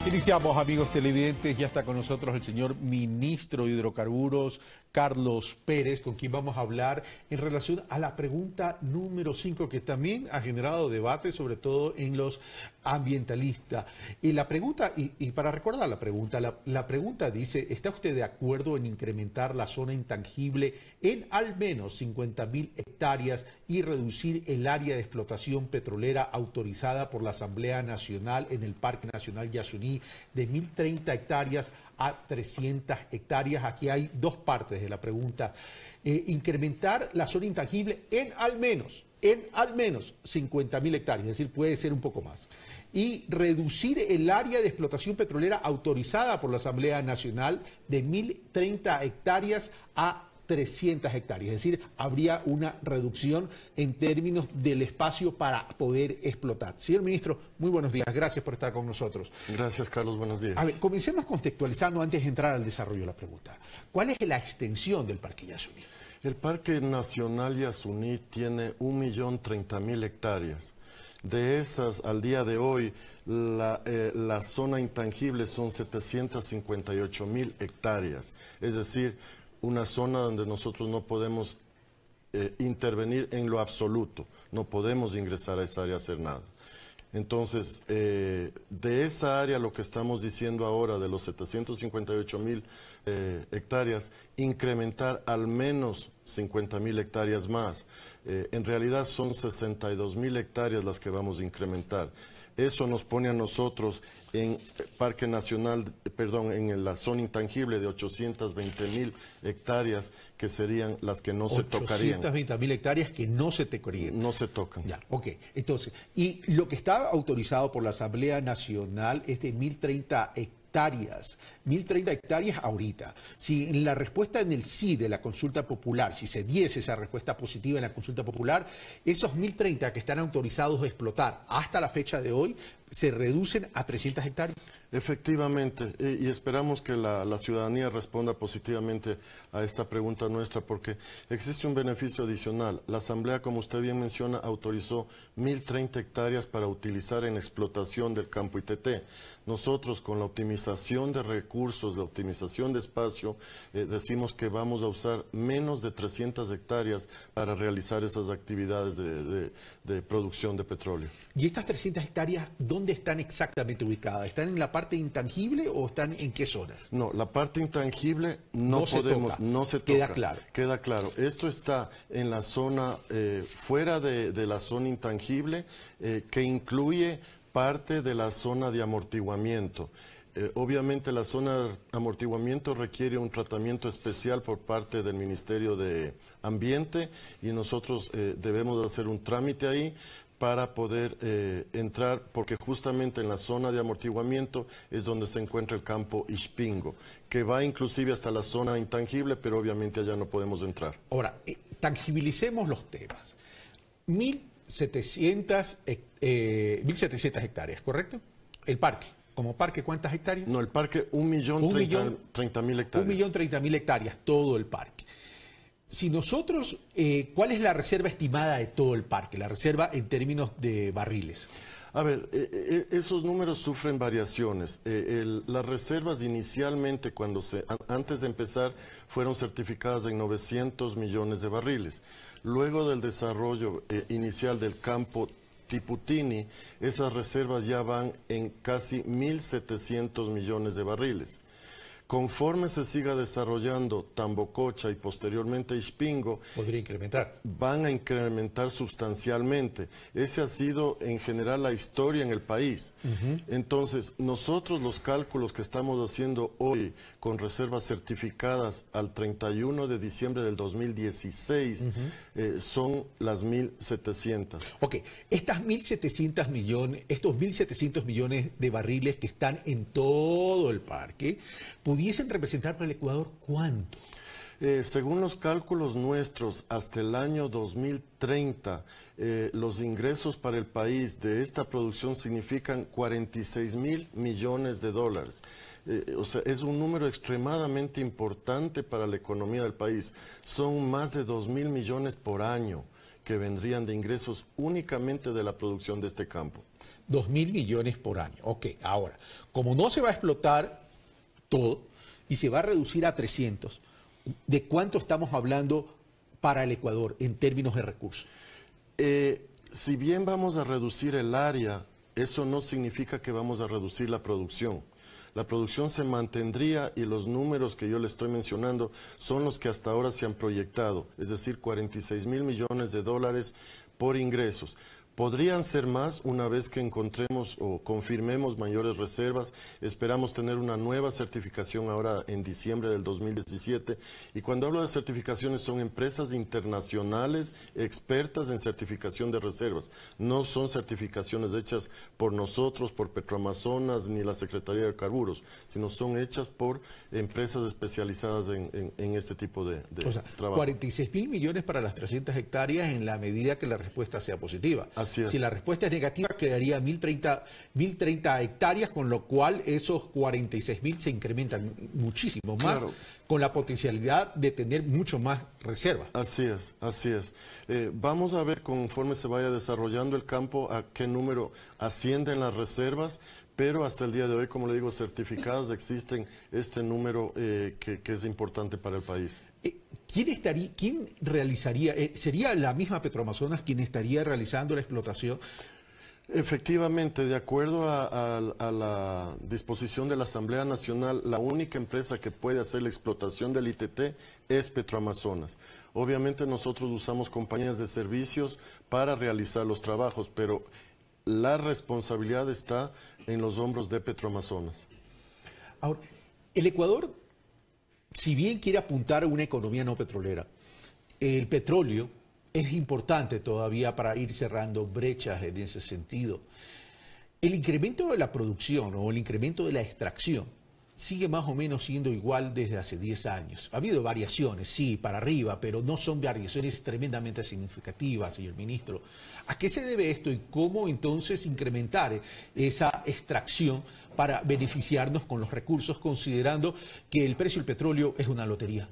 Iniciamos, amigos televidentes, ya está con nosotros el señor ministro de Hidrocarburos, Carlos Pérez, con quien vamos a hablar en relación a la pregunta número 5, que también ha generado debate, sobre todo en los ambientalistas. Y la pregunta, y para recordar la pregunta dice, ¿está usted de acuerdo en incrementar la zona intangible en al menos 50.000 hectáreas y reducir el área de explotación petrolera autorizada por la Asamblea Nacional en el Parque Nacional Yasuní de 1.030 hectáreas a 300 hectáreas? Aquí hay dos partes de la pregunta. Incrementar la zona intangible en al menos 50.000 hectáreas, es decir, puede ser un poco más. Y reducir el área de explotación petrolera autorizada por la Asamblea Nacional de 1.030 hectáreas a 300 hectáreas, es decir, habría una reducción en términos del espacio para poder explotar. Señor ministro, muy buenos días, gracias por estar con nosotros. Gracias, Carlos, buenos días. A ver, comencemos contextualizando antes de entrar al desarrollo de la pregunta. ¿Cuál es la extensión del Parque Yasuní? El Parque Nacional Yasuní tiene 1.030.000 hectáreas. De esas, al día de hoy, la zona intangible son 758.000 hectáreas, es decir, una zona donde nosotros no podemos intervenir en lo absoluto, no podemos ingresar a esa área a hacer nada. Entonces, de esa área, lo que estamos diciendo ahora, de los 758.000 hectáreas, incrementar al menos 50.000 hectáreas más. En realidad son 62.000 hectáreas las que vamos a incrementar. Eso nos pone a nosotros en Parque Nacional, en la zona intangible de 820.000 hectáreas, que serían las que no se tocarían. 820.000 hectáreas que no se tocarían. No se tocan. Ya, ok. Entonces, y lo que está autorizado por la Asamblea Nacional es de 1.030 hectáreas. 1.030 hectáreas ahorita. Si en la respuesta en el sí de la consulta popular, si se diese esa respuesta positiva en la consulta popular, esos 1.030 que están autorizados a explotar hasta la fecha de hoy, se reducen a 300 hectáreas. Efectivamente, y esperamos que la ciudadanía responda positivamente a esta pregunta nuestra, porque existe un beneficio adicional. La Asamblea, como usted bien menciona, autorizó 1.030 hectáreas para utilizar en explotación del campo ITT. Nosotros, con la optimización de recursos, la optimización de espacio, decimos que vamos a usar menos de 300 hectáreas para realizar esas actividades de producción de petróleo. ¿Y estas 300 hectáreas dónde están exactamente ubicadas? ¿Están en la parte intangible o están en qué zonas? No, la parte intangible no se toca. Queda claro. Queda claro. Esto está en la zona, fuera de la zona intangible, que incluye parte de la zona de amortiguamiento. Obviamente la zona de amortiguamiento requiere un tratamiento especial por parte del Ministerio de Ambiente, y nosotros debemos hacer un trámite ahí para poder entrar, porque justamente en la zona de amortiguamiento es donde se encuentra el campo Ispingo, que va inclusive hasta la zona intangible, pero obviamente allá no podemos entrar. Ahora, tangibilicemos los temas. 1.700 hectáreas, ¿correcto? El parque. ¿Como parque cuántas hectáreas? No, el parque 1.030.000 hectáreas. 1.030.000 hectáreas, todo el parque. Si nosotros, ¿cuál es la reserva estimada de todo el parque? La reserva en términos de barriles. A ver, esos números sufren variaciones. Las reservas inicialmente, antes de empezar, fueron certificadas en 900 millones de barriles. Luego del desarrollo inicial del campo Tiputini, esas reservas ya van en casi 1.700 millones de barriles. Conforme se siga desarrollando Tambococha y posteriormente Ispingo, podría incrementar. Van a incrementar sustancialmente. Esa ha sido en general la historia en el país. Entonces, nosotros los cálculos que estamos haciendo hoy con reservas certificadas al 31 de diciembre del 2016 son las 1.700. Ok, estos 1.700 millones de barriles que están en todo el parque, ¿pudiesen representar para el Ecuador cuánto? Según los cálculos nuestros, hasta el año 2030, los ingresos para el país de esta producción significan 46.000 millones de dólares. O sea, es un número extremadamente importante para la economía del país. Son más de 2.000 millones por año que vendrían de ingresos únicamente de la producción de este campo. 2.000 millones por año. Ok, ahora, como no se va a explotar todo y se va a reducir a 300, ¿de cuánto estamos hablando para el Ecuador en términos de recursos? Si bien vamos a reducir el área, eso no significa que vamos a reducir la producción. La producción se mantendría y los números que yo le estoy mencionando son los que hasta ahora se han proyectado, es decir, 46.000 millones de dólares por ingresos. Podrían ser más una vez que encontremos o confirmemos mayores reservas. Esperamos tener una nueva certificación ahora en diciembre del 2017. Y cuando hablo de certificaciones son empresas internacionales expertas en certificación de reservas. No son certificaciones hechas por nosotros, por Petroamazonas ni la Secretaría de Carburos, sino son hechas por empresas especializadas en este tipo de trabajo. 46.000 millones para las 300 hectáreas en la medida que la respuesta sea positiva. Si la respuesta es negativa, quedaría 1.030 hectáreas, con lo cual esos 46.000 se incrementan muchísimo más, claro, con la potencialidad de tener mucho más reservas. Así es, así es. Vamos a ver conforme se vaya desarrollando el campo a qué número ascienden las reservas, pero hasta el día de hoy, como le digo, certificadas existen este número que es importante para el país. ¿Quién realizaría? ¿Sería la misma Petroamazonas quien estaría realizando la explotación? Efectivamente, de acuerdo a la disposición de la Asamblea Nacional, la única empresa que puede hacer la explotación del ITT es Petroamazonas. Obviamente nosotros usamos compañías de servicios para realizar los trabajos, pero la responsabilidad está en los hombros de Petroamazonas. Ahora, el Ecuador, si bien quiere apuntar a una economía no petrolera, el petróleo es importante todavía para ir cerrando brechas en ese sentido. El incremento de la producción o el incremento de la extracción sigue más o menos siendo igual desde hace 10 años. Ha habido variaciones, sí, para arriba, pero no son variaciones tremendamente significativas, señor ministro. ¿A qué se debe esto y cómo entonces incrementar esa extracción para beneficiarnos con los recursos, considerando que el precio del petróleo es una lotería?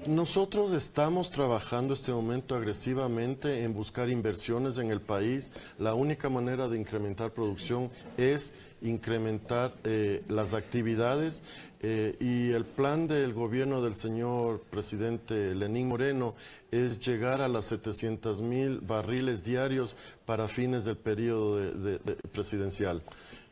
Nosotros estamos trabajando este momento agresivamente en buscar inversiones en el país. La única manera de incrementar producción es incrementar las actividades y el plan del gobierno del señor presidente Lenín Moreno es llegar a las 700.000 barriles diarios para fines del periodo presidencial.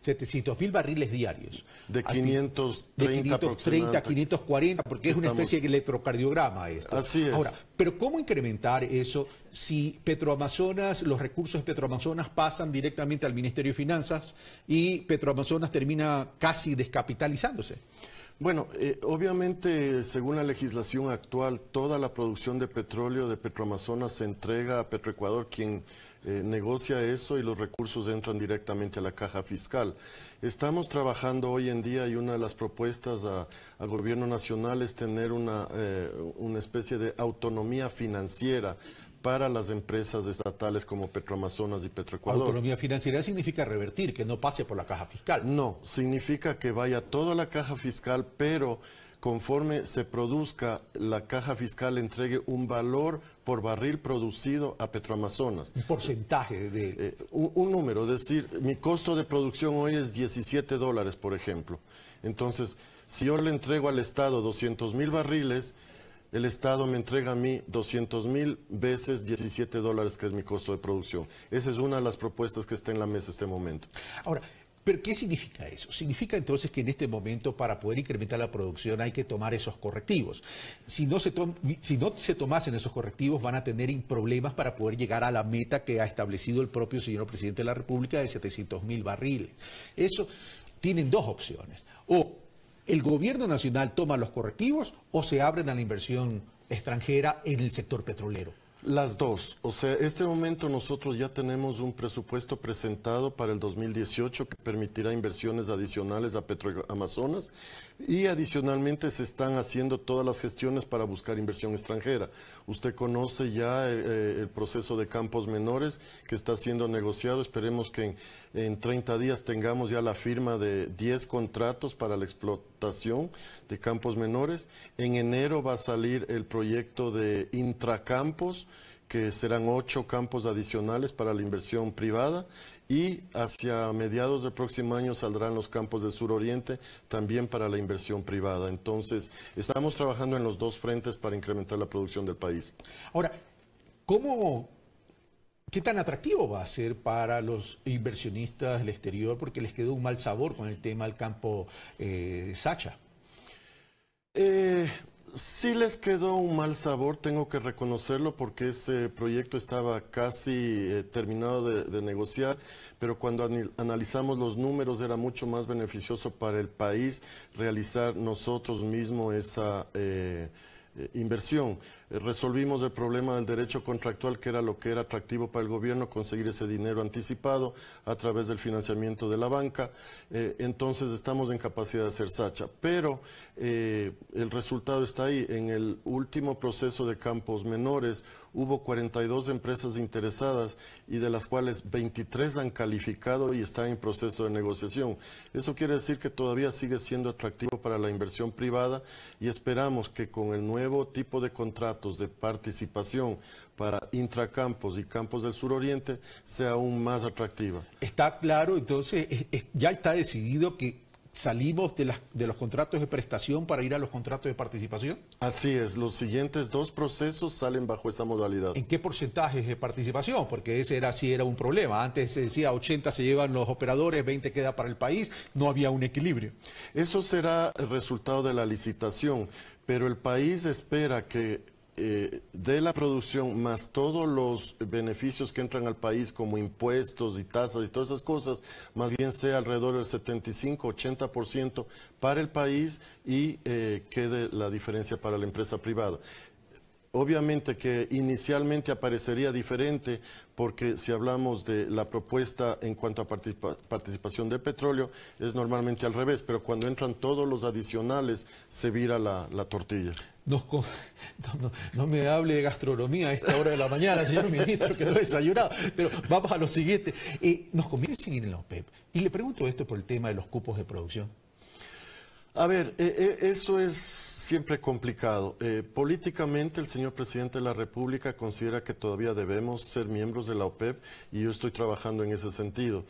700.000 barriles diarios. De 530 540, porque es una especie de electrocardiograma esto. Así es. Ahora, pero ¿cómo incrementar eso si Petroamazonas, los recursos de Petroamazonas pasan directamente al Ministerio de Finanzas y Petroamazonas termina casi descapitalizándose? Bueno, obviamente, según la legislación actual, toda la producción de petróleo de Petroamazonas se entrega a Petroecuador, quien negocia eso y los recursos entran directamente a la caja fiscal. Estamos trabajando hoy en día y una de las propuestas al gobierno nacional es tener una especie de autonomía financiera para las empresas estatales como Petroamazonas y Petroecuador. Autonomía financiera significa revertir, que no pase por la caja fiscal. No, significa que vaya toda la caja fiscal, pero conforme se produzca, la caja fiscal entregue un valor por barril producido a Petroamazonas. Un porcentaje de... un número, es decir, mi costo de producción hoy es $17, por ejemplo. Entonces, si yo le entrego al Estado 200.000 barriles, el Estado me entrega a mí 200.000 veces $17, que es mi costo de producción. Esa es una de las propuestas que está en la mesa en este momento. Ahora, ¿pero qué significa eso? Significa entonces que en este momento, para poder incrementar la producción, hay que tomar esos correctivos. Si no se tomasen esos correctivos, van a tener problemas para poder llegar a la meta que ha establecido el propio señor presidente de la República de 700.000 barriles. Eso tienen dos opciones. O el gobierno nacional toma los correctivos o se abren a la inversión extranjera en el sector petrolero. Las dos. O sea, en este momento nosotros ya tenemos un presupuesto presentado para el 2018 que permitirá inversiones adicionales a Petroamazonas y adicionalmente se están haciendo todas las gestiones para buscar inversión extranjera. Usted conoce ya el proceso de campos menores que está siendo negociado. Esperemos que en 30 días tengamos ya la firma de 10 contratos para la explotación de campos menores. En enero va a salir el proyecto de intracampos, que serán 8 campos adicionales para la inversión privada, y hacia mediados del próximo año saldrán los campos del suroriente también para la inversión privada. Entonces, estamos trabajando en los dos frentes para incrementar la producción del país. Ahora, ¿qué tan atractivo va a ser para los inversionistas del exterior? Porque les quedó un mal sabor con el tema del campo Sacha. Sí les quedó un mal sabor, tengo que reconocerlo, porque ese proyecto estaba casi terminado de negociar, pero cuando analizamos los números era mucho más beneficioso para el país realizar nosotros mismos esa inversión. Resolvimos el problema del derecho contractual, que era lo que era atractivo para el gobierno, conseguir ese dinero anticipado a través del financiamiento de la banca. Entonces estamos en capacidad de hacer Sacha, pero el resultado está ahí. En el último proceso de campos menores hubo 42 empresas interesadas, y de las cuales 23 han calificado y están en proceso de negociación. Eso quiere decir que todavía sigue siendo atractivo para la inversión privada, y esperamos que con el nuevo tipo de contratos de participación para intracampos y campos del suroriente sea aún más atractiva. Está claro, entonces ya está decidido que salimos de los contratos de prestación para ir a los contratos de participación. Así es, los siguientes 2 procesos salen bajo esa modalidad. ¿En qué porcentajes de participación? Porque ese sí era un problema. Antes se decía 80 se llevan los operadores, 20 queda para el país, no había un equilibrio. Eso será el resultado de la licitación, pero el país espera que de la producción más todos los beneficios que entran al país, como impuestos y tasas y todas esas cosas, más bien sea alrededor del 75-80% para el país, y quede la diferencia para la empresa privada. Obviamente que inicialmente aparecería diferente, porque si hablamos de la propuesta en cuanto a participación de petróleo, es normalmente al revés, pero cuando entran todos los adicionales se vira la tortilla. No me hable de gastronomía a esta hora de la mañana, señor ministro, que no he desayunado, pero vamos a lo siguiente. ¿Nos conviene seguir en la OPEP? Y le pregunto esto por el tema de los cupos de producción. A ver, eso es siempre complicado. Políticamente, el señor presidente de la República considera que todavía debemos ser miembros de la OPEP, y yo estoy trabajando en ese sentido.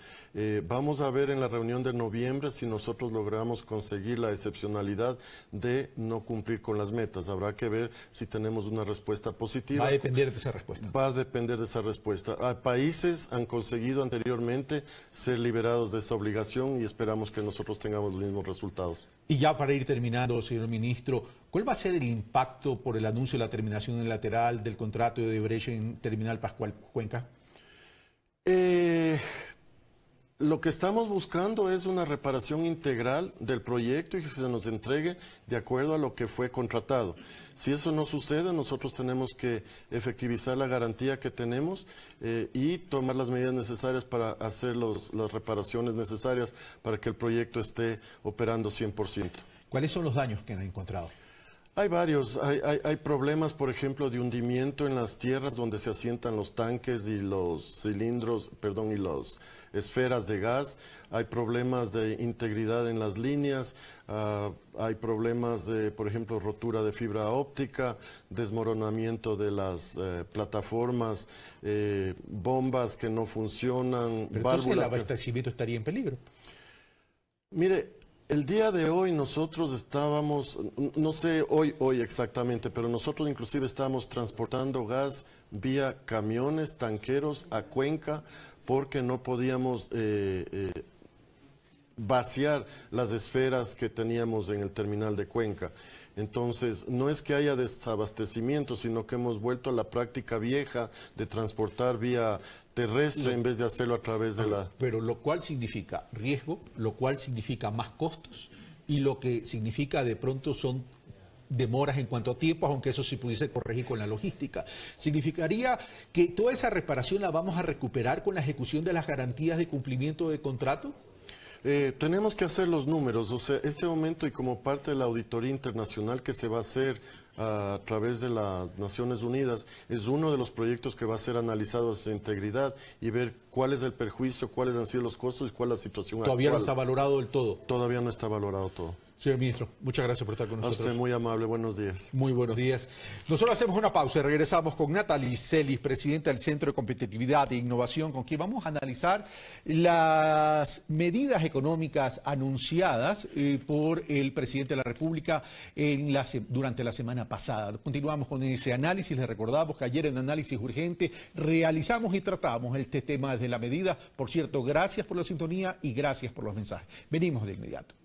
Vamos a ver en la reunión de noviembre si nosotros logramos conseguir la excepcionalidad de no cumplir con las metas. Habrá que ver si tenemos una respuesta positiva. Va a depender de esa respuesta. Va a depender de esa respuesta. Países han conseguido anteriormente ser liberados de esa obligación, y esperamos que nosotros tengamos los mismos resultados. Y ya para ir terminando, señor ministro, ¿cuál va a ser el impacto por el anuncio de la terminación unilateral del contrato de Odebrecht en Terminal Pascual Cuenca? Lo que estamos buscando es una reparación integral del proyecto, y que se nos entregue de acuerdo a lo que fue contratado. Si eso no sucede, nosotros tenemos que efectivizar la garantía que tenemos y tomar las medidas necesarias para hacer las reparaciones necesarias para que el proyecto esté operando 100%. ¿Cuáles son los daños que han encontrado? Hay varios, hay problemas, por ejemplo, de hundimiento en las tierras donde se asientan los tanques y los cilindros, perdón, y las esferas de gas. Hay problemas de integridad en las líneas, hay problemas de, por ejemplo, rotura de fibra óptica, desmoronamiento de las plataformas, bombas que no funcionan, pero entonces el abastecimiento estaría en peligro. Mire, el día de hoy nosotros estábamos, no sé hoy exactamente, pero nosotros inclusive estábamos transportando gas vía camiones, tanqueros a Cuenca, porque no podíamos vaciar las esferas que teníamos en el terminal de Cuenca. Entonces, no es que haya desabastecimiento, sino que hemos vuelto a la práctica vieja de transportar vía terrestre en vez de hacerlo a través de la... Pero lo cual significa riesgo, lo cual significa más costos, y lo que significa de pronto son demoras en cuanto a tiempos, aunque eso se pudiese corregir con la logística. ¿Significaría que toda esa reparación la vamos a recuperar con la ejecución de las garantías de cumplimiento de contrato? Tenemos que hacer los números, o sea, este momento, y como parte de la auditoría internacional que se va a hacer a través de las Naciones Unidas, es uno de los proyectos que va a ser analizado a su integridad y ver cuál es el perjuicio, cuáles han sido los costos y cuál es la situación actual. ¿Todavía no está valorado del todo? Todavía no está valorado todo. Señor ministro, muchas gracias por estar con A nosotros. usted muy amable, buenos días. Muy buenos días. Nosotros hacemos una pausa y regresamos con Natalie Celis, presidenta del Centro de Competitividad e Innovación, con quien vamos a analizar las medidas económicas anunciadas por el presidente de la República durante la semana pasada. Continuamos con ese análisis. Les recordamos que ayer en Análisis Urgente realizamos y tratamos este tema desde la medida. Por cierto, gracias por la sintonía y gracias por los mensajes. Venimos de inmediato.